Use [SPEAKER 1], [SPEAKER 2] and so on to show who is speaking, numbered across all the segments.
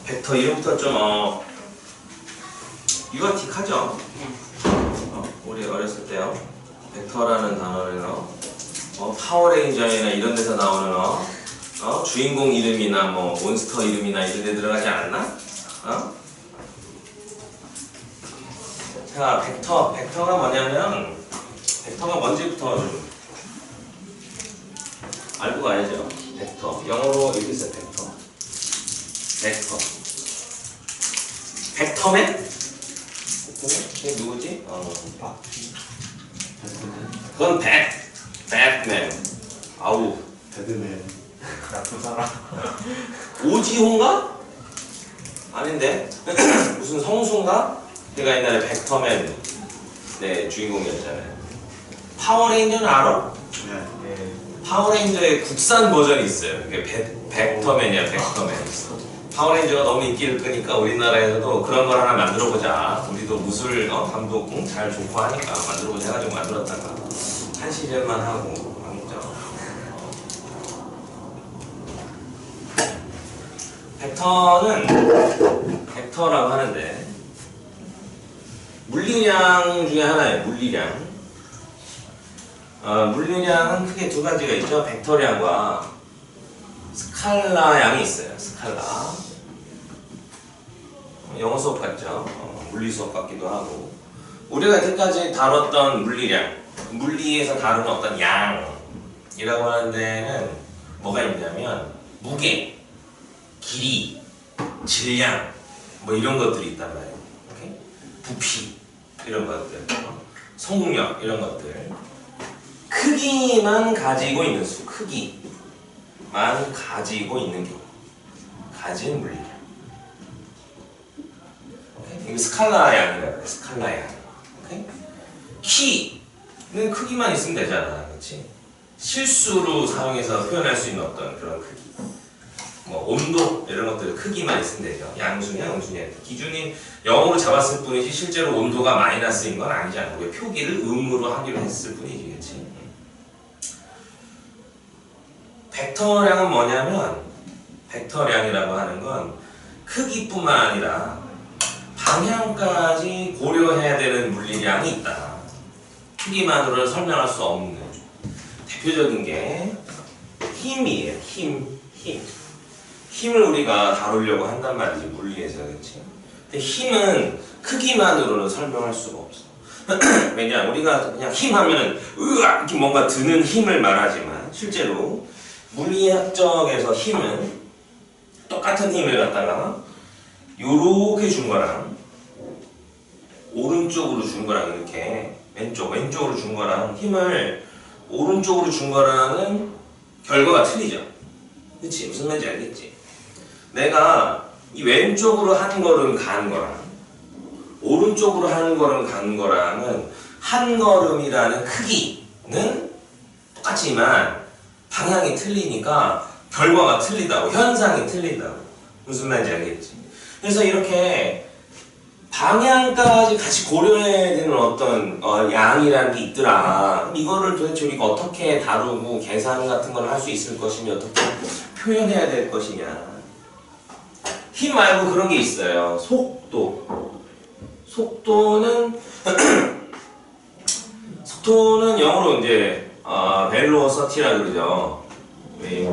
[SPEAKER 1] 벡터 이름부터 좀 유아틱하죠? 우리 어렸을 때요. 벡터라는 단어를 파워레인저나 이런 데서 나오는 주인공 이름이나 뭐 몬스터 이름이나 이런 데 들어가지 않았나? 자, 벡터가 뭐냐면 벡터가 뭔지부터 좀 알고 가야죠. 벡터. 영어로 이렇게 써요. 벡터. 벡터맨? 걔 누구지? 그건 배트맨. 아우.
[SPEAKER 2] 배드맨. 나쁜 사람.
[SPEAKER 1] 오지호인가? 아닌데. 무슨 성수인가? 걔가 옛날에 벡터맨 네 주인공이었잖아요. 파워레인저는 알아?
[SPEAKER 2] 네.
[SPEAKER 1] 파워레인저의 국산 버전이 있어요. 그게 벡터맨이야, 벡터맨. 파워레인저가 너무 인기를 끄니까 우리나라에서도 그런 걸 하나 만들어보자. 우리도 무술 감독 잘 좋고 하니까 만들어보자 해가지고 만들었다가 한 시즌만 하고 망했죠. 벡터라고 하는데 물리량 중에 하나예요. 물리량은 크게 두 가지가 있죠. 벡터량과 스칼라량이 있어요. 스칼라. 영어 수업 같죠? 물리 수업 같기도 하고. 우리가 여태까지 다뤘던 물리량, 물리에서 다루는 어떤 양이라고 하는 데는 뭐가 있냐면 무게, 길이, 질량 뭐 이런 것들이 있단 말이에요. 오케이? 부피 이런 것들, 속력 이런 것들. 크기만 가지고 있는 수, 크기만 가지고 있는 게 가진 물리량. 오케이? 이거 스칼라 양이라고 해. 스칼라 양. 오케이? 키는 크기만 있으면 되잖아, 그렇지? 실수로 사용해서 표현할 수 있는 어떤 그런 크기. 뭐 온도 이런 것들 크기만 있으면 되죠. 양수냐 음수냐 기준이 영어로 잡았을 뿐이지 실제로 온도가 마이너스인 건 아니잖아. 왜 표기를 음으로 하기로 했을 뿐이지, 그렇지? 벡터량은 뭐냐면 벡터량이라고 하는 건 크기뿐만 아니라 방향까지 고려해야 되는 물리량이 있다. 크기만으로는 설명할 수 없는 대표적인 게 힘이에요. 힘을 우리가 다루려고 한단 말이지, 물리에서. 그렇지? 근데 힘은 크기만으로는 설명할 수가 없어. 왜냐, 우리가 그냥 힘 하면은 으악 이렇게 뭔가 드는 힘을 말하지만 실제로 물리학적에서 힘은 똑같은 힘을 갖다가 요렇게 준 거랑 오른쪽으로 준 거랑 이렇게 왼쪽으로 준 거랑 힘을 오른쪽으로 준 거랑은 결과가 틀리죠. 그치? 무슨 말인지 알겠지? 내가 이 왼쪽으로 한 걸음 간 거랑 오른쪽으로 한 걸음 간 거랑은 한 걸음이라는 크기는 똑같지만 방향이 틀리니까 결과가 틀리다고, 현상이 틀린다고. 무슨 말인지 알겠지? 그래서 이렇게 방향까지 같이 고려해야 되는 어떤 양이라는 게 있더라. 이거를 도대체 우리가 어떻게 다루고 계산 같은 걸 할 수 있을 것이며 어떻게 표현해야 될 것이냐. 힘 말고 그런 게 있어요. 속도는 영어로 이제 벨로서티라 그러죠. 왜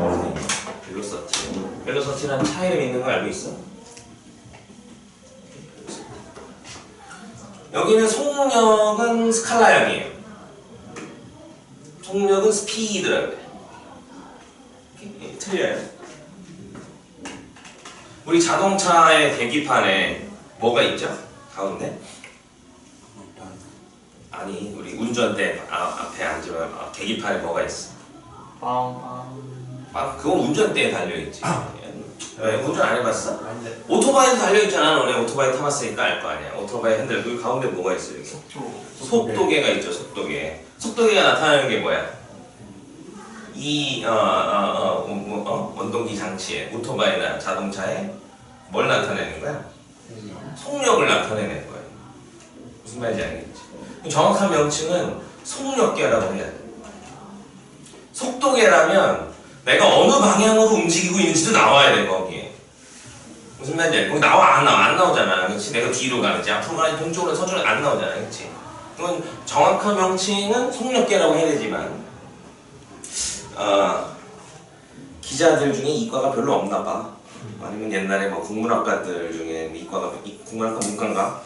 [SPEAKER 1] 벨로서티라는 차 이름 있는 거 알고 있어? 여기는 속력은 스칼라형이에요. 속력은 스피드라고 그래. 틀려요. 우리 자동차의 계기판에 뭐가 있죠? 가운데? 아니, 우리 운전대 앞에 앉으면 계기판에 뭐가 있어? 그건 운전대에 달려있지. 왜? 운전 안 해봤어? 오토바이도 달려있잖아. 너네 오토바이 타봤으니까 알 거 아니야. 오토바이 핸들 그 가운데 뭐가 있어? 여기? 속도계가 있죠. 속도계가 나타나는 게 뭐야? 이 원동기 장치에 오토바이나 자동차에 뭘 나타내는 거야? 속력을 나타내는 거야. 무슨 말인지 알겠지? 정확한 명칭은 속력계라고 해야 돼. 속도계라면 내가 어느 방향으로 움직이고 있는지도 나와야 돼, 거기에. 무슨 말인지 알지? 거기 나와 안 나와? 안 나오잖아. 그렇지? 내가 뒤로 가는지 앞으로 가는지 동쪽으로 서쪽으로 안 나오잖아. 그렇지? 그건 정확한 명칭은 속력계라고 해야 되지만 기자들 중에 이과가 별로 없나 봐. 아니면 옛날에 뭐 국문학과들 중에 국문학과 문과인가?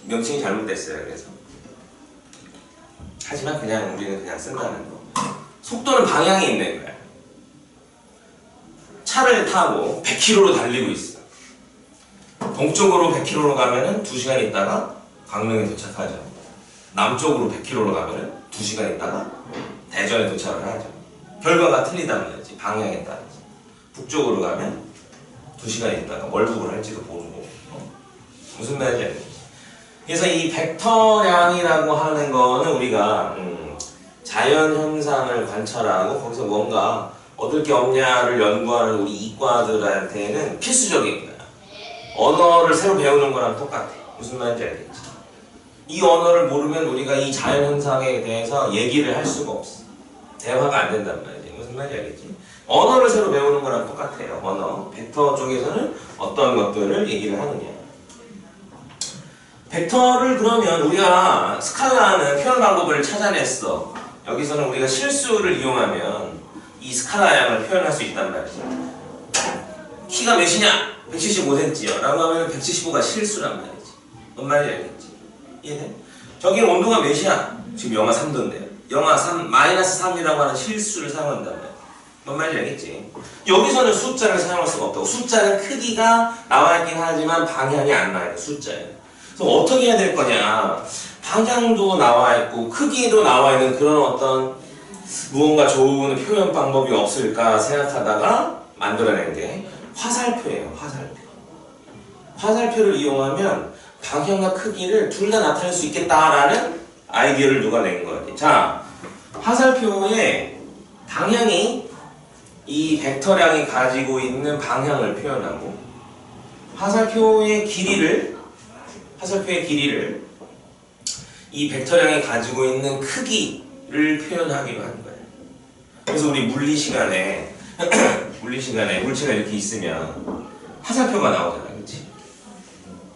[SPEAKER 1] 명칭이 잘못됐어요. 그래서 하지만 그냥 우리는 그냥 쓴다는 거. 속도는 방향이 있는 거야. 차를 타고 100km로 달리고 있어. 동쪽으로 100km로 가면은 2시간 있다가 강릉에 도착하죠. 남쪽으로 100km로 가면은 2시간 있다가 대전에 도착을 하죠. 결과가 틀리단 말이지. 방향에 따라서. 북쪽으로 가면 2시간 있다가 월북을 할지도 모르고. 무슨 말인지 알겠지? 그래서 이 벡터량이라고 하는 거는 우리가 자연 현상을 관찰하고 거기서 뭔가 얻을 게 없냐를 연구하는 우리 이과들한테는 필수적인 거야. 언어를 새로 배우는 거랑 똑같아. 무슨 말인지 알겠지? 이 언어를 모르면 우리가 이 자연 현상에 대해서 얘기를 할 수가 없어. 대화가 안 된단 말이지. 무슨 말인지 알겠지? 언어를 새로 배우는 거랑 똑같아요. 언어. 벡터 쪽에서는 어떤 것들을 얘기를 하느냐. 벡터를 그러면 우리가 스칼라는 표현 방법을 찾아냈어. 여기서는 우리가 실수를 이용하면 이 스칼라 양을 표현할 수 있단 말이지. 키가 몇이냐? 175cm요. 라고 하면 175가 실수란 말이지. 뭔 말인지 알겠지? 이해돼? 저기는 온도가 몇이야? 지금 영하 3도인데요. 영하 3, 마이너스 3이라고 하는 실수를 사용한단 말이야. 뭔 말인지 알겠지? 여기서는 숫자를 사용할 수가 없다고. 숫자는 크기가 나와 있긴 하지만 방향이 안 나와요. 숫자에. 그럼 어떻게 해야 될 거냐? 방향도 나와 있고 크기도 나와 있는 그런 어떤 무언가 좋은 표현 방법이 없을까 생각하다가 만들어낸 게 화살표예요. 화살표. 화살표를 이용하면 방향과 크기를 둘 다 나타낼 수 있겠다라는 아이디어를 누가 낸 거예요. 자, 화살표의 방향이 이 벡터량이 가지고 있는 방향을 표현하고 화살표의 길이를 이 벡터량이 가지고 있는 크기를 표현하기로 한 거예요. 그래서 우리 물리 시간에 물체가 이렇게 있으면 화살표가 나오잖아, 그렇지?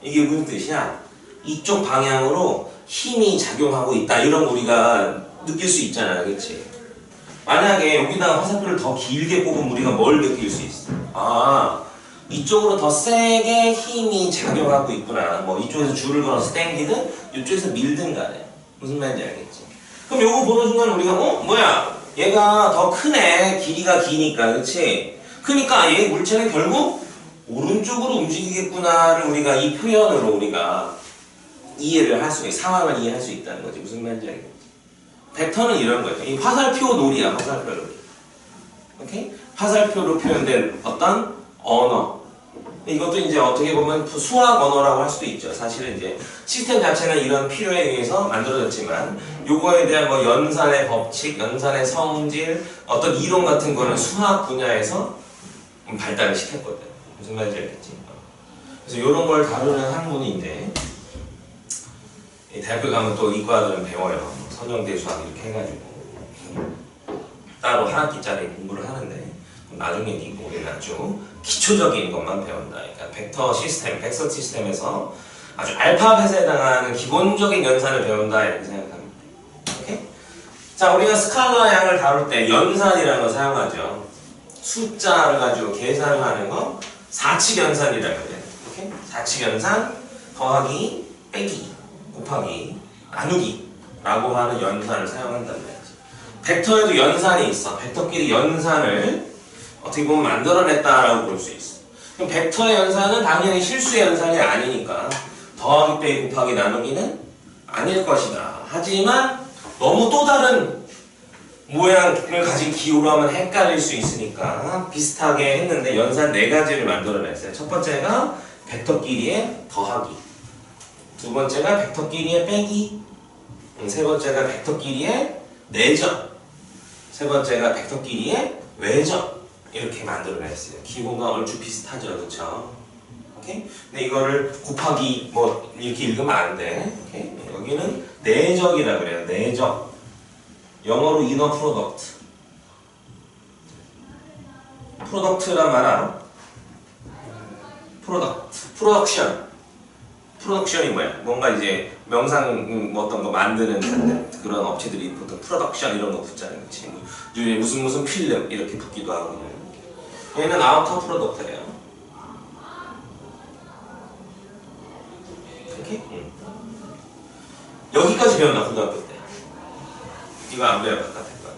[SPEAKER 1] 이게 무슨 뜻이야? 이쪽 방향으로 힘이 작용하고 있다 이런 거 우리가 느낄 수 있잖아, 그렇지? 만약에 여기다가 화살표를 더 길게 뽑으면 우리가 뭘 느낄 수 있어? 이쪽으로 더 세게 힘이 작용하고 있구나. 뭐 이쪽에서 줄을 걸어서 당기든 이쪽에서 밀든 간에 무슨 말인지 알겠지? 그럼 요거 보는 순간 우리가 뭐야? 얘가 더 크네. 길이가 기니까. 그렇지? 그러니까 얘 물체는 결국 오른쪽으로 움직이겠구나를 우리가 이 표현으로 우리가 이해를 할 수 있어. 상황을 이해할 수 있다는 거지. 무슨 말인지 알겠지? 벡터는 이런 거예요. 이 화살표 놀이야. 화살표 놀이. 오케이? 화살표로 표현된 어떤 언어. 이것도 이제 어떻게 보면 수학 언어라고 할 수도 있죠. 사실은 이제 시스템 자체는 이런 필요에 의해서 만들어졌지만 요거에 대한 뭐 연산의 법칙, 연산의 성질, 어떤 이론 같은 거는 수학 분야에서 발달을 시켰거든. 무슨 말인지 알겠지? 그래서 이런 걸 다루는 학문인데 대학교 가면 또 이과들은 배워요. 선형대 수학 이렇게 해가지고 따로 한 학기짜리 공부를 하는데 나중에 이거 우리는 아주 기초적인 것만 배운다. 그러니까 벡터 시스템, 벡터 시스템에서 아주 알파벳에 해당하는 기본적인 연산을 배운다 이렇게 생각합니다. 오케이? 자, 우리가 스칼라 양을 다룰 때 연산이라는 걸 사용하죠. 숫자를 가지고 계산하는 거 사칙 연산이라고 해요. 오케이? 사칙 연산 더하기, 빼기, 곱하기, 나누기라고 하는 연산을 사용한단 말이지. 벡터에도 연산이 있어. 벡터끼리 연산을 어떻게 보면 만들어냈다라고 볼 수 있어. 그럼 벡터의 연산은 당연히 실수의 연산이 아니니까 더하기, 빼기, 곱하기, 나누기는 아닐 것이다. 하지만 너무 또 다른 모양을 가진 기호로 하면 헷갈릴 수 있으니까 비슷하게 했는데 연산 4가지를 만들어냈어요. 첫 번째가 벡터끼리의 더하기, 두 번째가 벡터끼리의 빼기, 세 번째가 벡터끼리의 내전, 세 번째가 벡터끼리의 외전. 이렇게 만들어냈어요. 기호가 얼추 비슷하죠, 그렇죠? 오케이? 근데 이거를 곱하기 뭐 이렇게 읽으면 안 돼. 오케이? 여기는 내적이라 그래요. 내적. 영어로 이너 프로덕트. 프로덕트란 말 알아? 프로덕션이 뭐야? 뭔가 이제 명상 뭐 어떤 거 만드는 그런 업체들이 보통 프로덕션 이런 거 붙잖아요. 그치? 무슨 필름 이렇게 붙기도 하고. 얘는 아우터 프로덕트예요. 이렇게? 여기까지 배웠나 고등학교 때. 이거 안 배워 바깥에 거.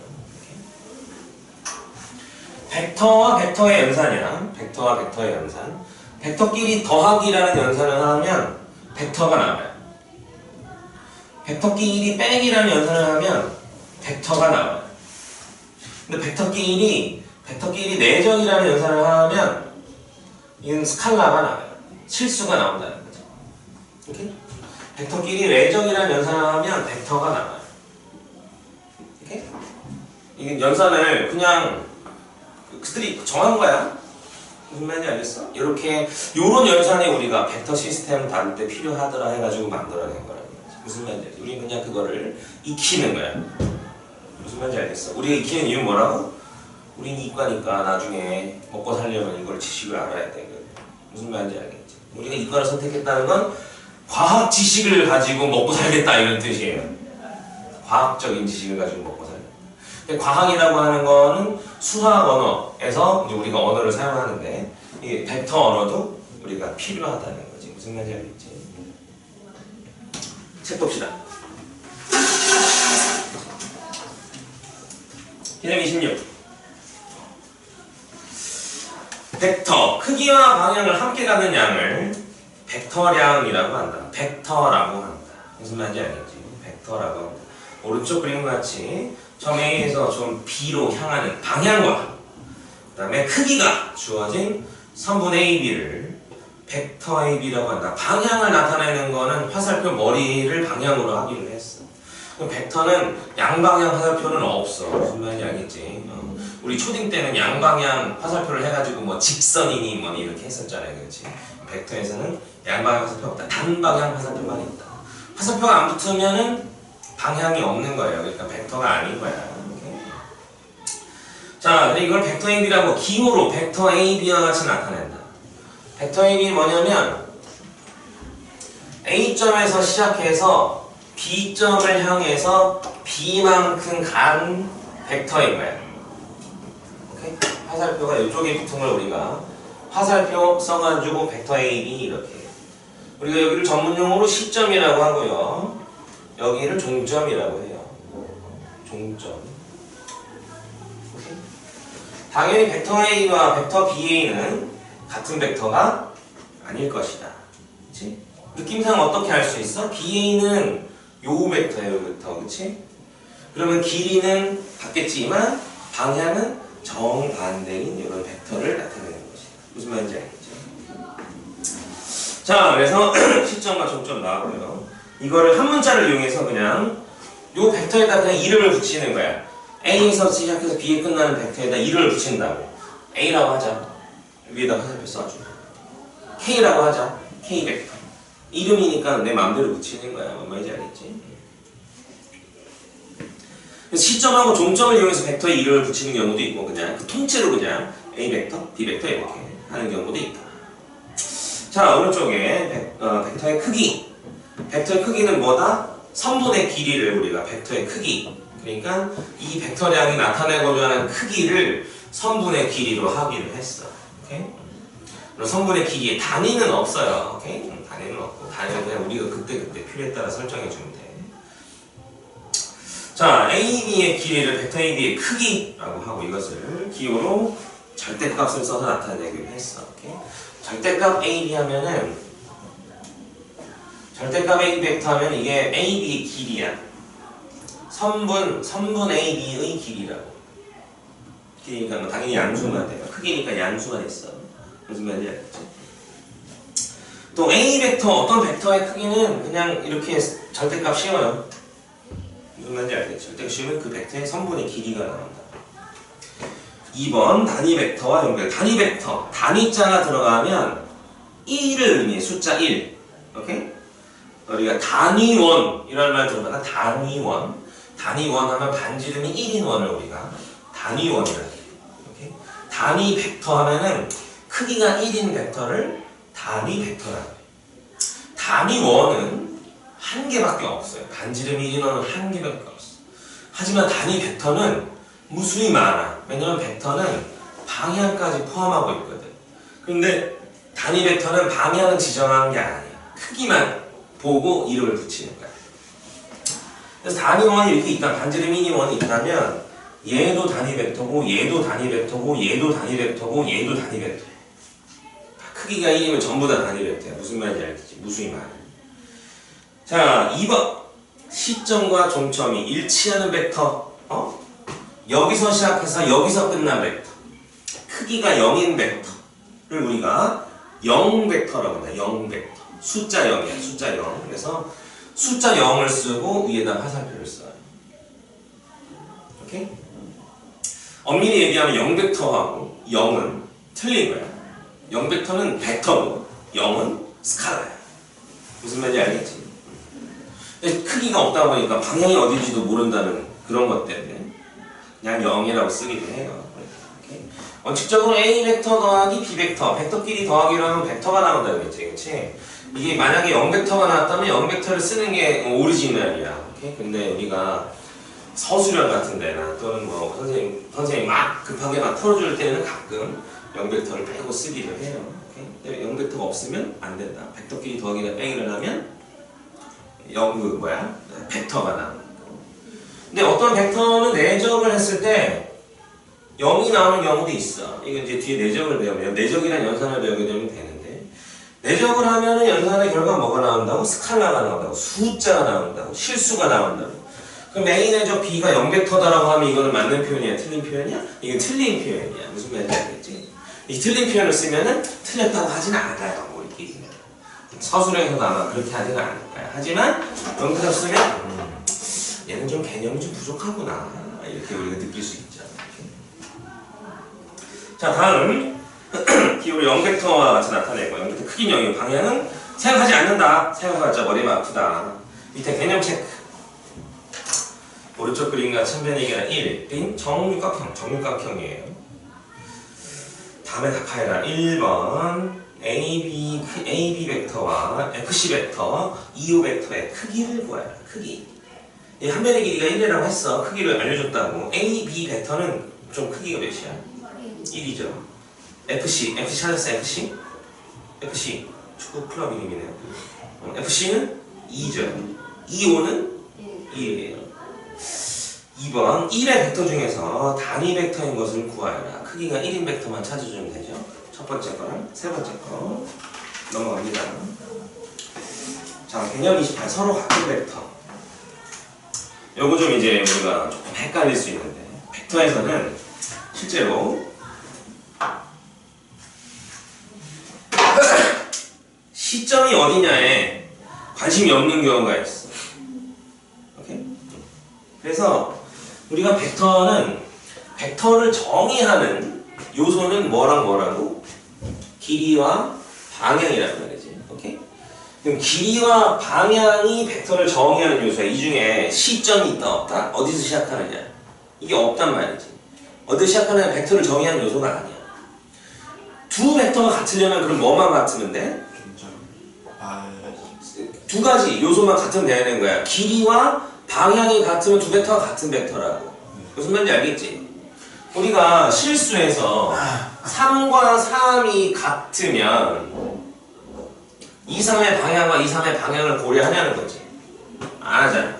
[SPEAKER 1] 벡터와 벡터의 연산이랑 벡터와 벡터의 연산. 벡터끼리 더하기라는 연산을 하면 벡터가 나와요. 벡터끼리 빼기라는 연산을 하면 벡터가 나와요. 근데 벡터끼리 내정이라는 연산을 하면 이건 스칼라가 나와요. 실수가 나온다는 거죠. 이렇게? 벡터끼리 내정이라는 연산을 하면 벡터가 나와요. 이렇게? 이게 연산을 그냥 그들이 정한 거야. 무슨 말인지 알겠어? 이렇게 요런 연산이 우리가 벡터 시스템을 다룰 때 필요하더라 해가지고 만들어낸 거라는 거지. 무슨 말인지 알겠어? 우리는 그냥 그거를 익히는 거야. 무슨 말인지 알겠어? 우리가 익히는 이유는 뭐라고? 우린 이과니까 나중에 먹고 살려면 이걸 지식을 알아야 돼. 무슨 말인지 알겠지? 우리가 이과를 선택했다는 건 과학 지식을 가지고 먹고 살겠다 이런 뜻이에요. 과학적인 지식을 가지고 먹고 살겠다. 근데 과학이라고 하는 거는 수학 언어에서 이제 우리가 언어를 사용하는데 이 벡터 언어도 우리가 필요하다는 거지. 무슨 말인지 알겠지? 책 봅시다. 기능 26. 벡터, 크기와 방향을 함께 가는 양을 벡터량이라고 한다. 벡터라고 한다. 무슨 말인지 알겠지? 벡터라고 한다. 오른쪽 그림과 같이 점 A에서 좀 B로 향하는 방향과 그 다음에 크기가 주어진 선분 AB를 벡터 AB라고 한다. 방향을 나타내는 거는 화살표 머리를 방향으로 하기로 했어. 그럼 벡터는 양방향 화살표는 없어. 무슨 말인지 알겠지? 우리 초딩 때는 양방향 화살표를 해가지고 뭐 직선이니 뭐니 이렇게 했었잖아요. 그렇지? 벡터에서는 양방향 화살표 없다. 단방향 화살표만 있다. 화살표가 안 붙으면은 방향이 없는 거예요. 그러니까 벡터가 아닌 거야. 이렇게. 자, 근데 이걸 벡터 AB라고 기호로 벡터 AB와 같이 나타낸다. 벡터 AB는 뭐냐면 A점에서 시작해서 B점을 향해서 B만큼 간 벡터인 거야. 오케이? 화살표가 이쪽에 붙은 걸 우리가 화살표 써가지고 벡터 AB 이렇게. 우리가 여기를 전문용어로 시점이라고 하고요. 여기를 종점이라고 해요. 종점. 오케이? 당연히 벡터 A와 벡터 BA는 같은 벡터가 아닐 것이다. 그치? 느낌상 어떻게 알 수 있어? BA는 요 벡터예요, 요 벡터. 그치? 그러면 길이는 같겠지만 방향은 정반대인 이런 벡터를 나타내는 것이다. 무슨 말인지 알겠죠? 자, 그래서 시점과 종점 나왔고요. 이거를 한 문자를 이용해서 그냥 요 벡터에다 그냥 이름을 붙이는 거야. A에서 시작해서 B에 끝나는 벡터에다 이름을 붙인다고. A라고 하자. 위에다 화살표 써줘. K라고 하자. K 벡터. 이름이니까 내 마음대로 붙이는 거야. 뭔 말인지 알겠지? 그래서 시점하고 종점을 이용해서 벡터에 이름을 붙이는 경우도 있고 그냥 그 통째로 그냥 A 벡터, B 벡터 이렇게 하는 경우도 있다. 자, 오른쪽에 벡터의 크기. 벡터의 크기는 뭐다? 선분의 길이를 우리가 벡터의 크기. 그러니까 이 벡터량이 나타내고자 하는 크기를 선분의 길이로 하기로 했어. 오케이? 그럼 선분의 길이에 단위는 없어요. 오케이? 단위는 없고 단위는 그냥 우리가 그때 필요에 따라 설정해 주면 돼. 자, AB의 길이를 벡터 AB의 크기라고 하고 이것을 기호로 절대값을 써서 나타내기로 했어. 오케이? 절대값 AB 하면은 절대값 AB 벡터 하면 이게 AB의 길이야. 선분 AB의 길이라고. 길이니까 뭐 당연히 양수만 돼요. 크기니까 양수만 있어. 무슨 말인지 알겠지? 또 A 벡터, 어떤 벡터의 크기는 그냥 이렇게 절대값 씌워요. 무슨 말인지 알겠지? 절대값 씌우면 그 벡터의 선분의 길이가 나온다. 2번 단위 벡터와 연결. 단위 벡터, 단위자가 들어가면 1을 의미해. 숫자 1. 오케이? 우리가 단위원 이라는 말 들어보면 단위원. 단위원 하면 반지름이 1인 원을 우리가 단위원이라고 해요. 오케이? 단위 벡터 하면은 크기가 1인 벡터를 단위 벡터라는 거예요. 단위 원은 한 개밖에 없어요. 반지름의 인원은 한 개밖에 없어. 하지만 단위 벡터는 무수히 많아. 왜냐면 벡터는 방향까지 포함하고 있거든. 근데 단위 벡터는 방향을 지정하는 게 아니야. 크기만 보고 이름을 붙이는 거야. 그래서 단위 원이 이렇게 있다. 반지름 미니 원이 있다면 얘도 단위 벡터고 얘도 단위 벡터고 얘도 단위 벡터고 얘도 단위 벡터야. 크기가 1이면 전부 다 단위 벡터야. 무슨 말인지 알겠지? 무수히 많아. 자, 2번. 시점과 종점이 일치하는 벡터. 여기서 시작해서 여기서 끝난 벡터. 크기가 0인 벡터를 우리가 0벡터라고 한다. 0벡터. 숫자 0이야. 숫자 0. 그래서 숫자 0을 쓰고 위에다 화살표를 써요. 오케이? 엄밀히 얘기하면 0벡터하고 0은 틀린 거야. 0벡터는 벡터고 0은 스칼라야. 무슨 말인지 알겠지? 크기가 없다 보니까 방향이 어딘지도 모른다는 그런 것 때문에 그냥 0이라고 쓰기도 해요. 오케이? 원칙적으로 A 벡터 더하기 B 벡터, 벡터끼리 더하기로 하면 벡터가 나온다고 했지, 그렇지? 이게 만약에 0벡터가 나왔다면 0벡터를 쓰는 게 오리지널이야. 오케이? 근데 우리가 서술형 같은 데나 또는 뭐 선생님 막 급하게 막 풀어줄 때는 가끔 0벡터를 빼고 쓰기도 해요. 오케이? 근데 0벡터가 없으면 안 된다. 벡터끼리 더하기를 빼기를 하면 벡터가 나오는 거. 근데 어떤 벡터는 내적을 했을 때 0이 나오는 경우도 있어. 이거 이제 뒤에 내적을 배우면 내적이란 연산을 배우게 되면 되는데 내적을 하면은 연산의 결과가 뭐가 나온다고? 스칼라가 나온다고, 숫자가 나온다고, 실수가 나온다고. 그럼 메인의 저 B가 0벡터다라고 하면 이거는 맞는 표현이야? 틀린 표현이야? 이건 틀린 표현이야. 무슨 말인지 알겠지? 이 틀린 표현을 쓰면은 틀렸다고 하진 않아요. 뭐 이렇게 서술형에서도 아마 그렇게 하지는 않을 거야. 하지만 여기서 쓰면 얘는 좀 개념이 좀 부족하구나 이렇게 우리가 느낄 수 있죠. 자, 다음 기호를 0벡터와 같이 나타내고 0벡터 크기 0이고 방향은 생각하지 않는다. 생각해봤자 머리가 아프다. 밑에 개념 체크. 오른쪽 그림과 천변의 계란 1인 정육각형이에요. 다음에 답하여라. 1번 AB 벡터와 FC 벡터, EO 벡터의 크기를 구하여라. 크기. 이 한 변의 길이가 1이라고 했어. 크기를 알려줬다고. AB 벡터는 좀 크기가 몇이야? 1이죠. FC 찾았어. FC 축구 클럽 이름이네요. FC는 2죠. EO는 1이에요. 2번 1의 벡터 중에서 단위 벡터인 것을 구하여라. 크기가 1인 벡터만 찾아주면 되죠. 첫 번째 거랑 세 번째 거 넘어갑니다. 자, 개념 28 서로 같은 벡터. 요거 좀 이제 우리가 조금 헷갈릴 수 있는데 벡터에서는 실제로 시점이 어디냐에 관심이 없는 경우가 있어. 오케이? 그래서 우리가 벡터를 정의하는 요소는 뭐라고? 길이와 방향이라는 말이지. 오케이? 그럼 길이와 방향이 벡터를 정의하는 요소야. 이 중에 시점이 있다 없다? 어디서 시작하느냐? 이게 없단 말이지. 어디서 시작하느냐 벡터를 정의하는 요소가 아니야. 두 벡터가 같으려면 그럼 뭐만 같으면 돼? 두 가지 요소만 같으면 되는 거야. 길이와 방향이 같으면 두 벡터가 같은 벡터라고. 무슨 말인지 알겠지? 우리가 실수해서 3과 3이 같으면 2, 3의 방향과 2, 3의 방향을 고려하냐는 거지. 안 하잖아.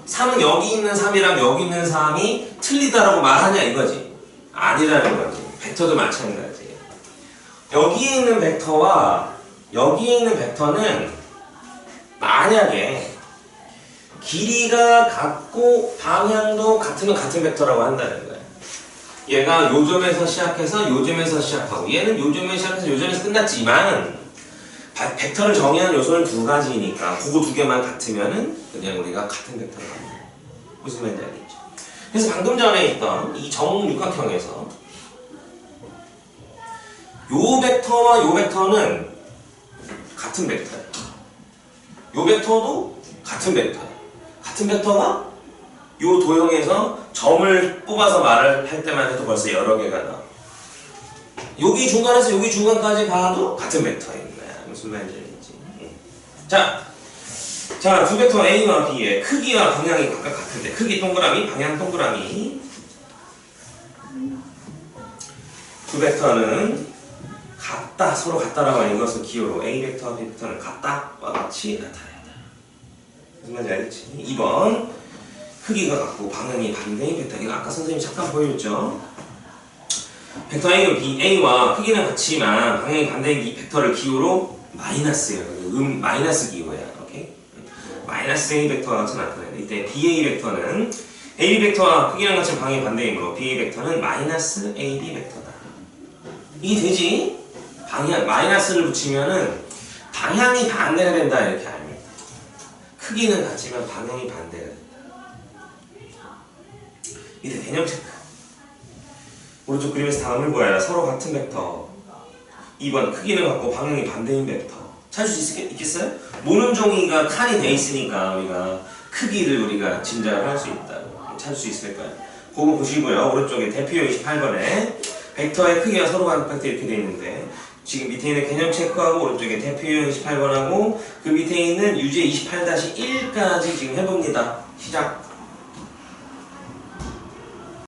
[SPEAKER 1] 3은 여기 있는 3이랑 여기 있는 3이 틀리다라고 말하냐 이거지. 아니라는 거지. 벡터도 마찬가지. 여기에 있는 벡터와 여기에 있는 벡터는 만약에 길이가 같고 방향도 같으면 같은 벡터라고 한다는 거야. 얘가 요점에서 시작해서 요점에서 시작하고 얘는 요점에서 시작해서 요점에서 끝났지만 벡터를 정의하는 요소는 두 가지니까 그거 두 개만 같으면은 그냥 우리가 같은 벡터를 합니다. 무슨 말인지 알겠죠? 그래서 방금 전에 있던 이 정육각형에서 요 벡터와 요 벡터는 같은 벡터야. 요 벡터도 같은 벡터야. 같은 벡터가 요 도형에서 점을 뽑아서 말을 할 때만 해도 벌써 여러 개가 나와. 여기 중간에서 여기 중간까지 봐도 같은 벡터인 거야. 무슨 말인지 알겠지? 자, 두 벡터 A와 B의 크기와 방향이 각각 같은데 크기 동그라미, 방향 동그라미. 두 벡터는 같다, 서로 같다라고 하는 것은 기호로 A 벡터와 B 벡터는 같다와 같이 나타낸다. 무슨 말인지 알겠지? 2번 크기가 같고 방향이 반대인 벡터. 이거 아까 선생님이 잠깐 보여줬죠? 벡터 A와 크기는 같지만 방향이 반대인 이 벡터를 기호로 마이너스예요. 마이너스 기호야. 오케이? 마이너스 A 벡터와 같이 나타낸다. 이때 BA 벡터는 AB 벡터와 크기랑 같이 방향이 반대이므로 BA 벡터는 마이너스 AB 벡터다. 이게 되지? 방향 마이너스를 붙이면은 방향이 반대가 된다 이렇게 알면 돼. 크기는 같지만 방향이 반대가 된다. 이때 개념 체크. 오른쪽 그림에서 다음을 보아라. 서로 같은 벡터. 2번 크기는 같고 방향이 반대인 벡터. 찾을 수 있겠어요? 모는 종이가 칸이 돼 있으니까 우리가 크기를 우리가 짐작을 할 수 있다. 찾을 수 있을까요? 그거 보시고요. 오른쪽에 대표용 28번에 벡터의 크기가 서로 같은 벡터 이렇게 돼 있는데 지금 밑에 있는 개념 체크하고 오른쪽에 대표용 28번하고 그 밑에 있는 유제 28-1까지 지금 해봅니다. 시작.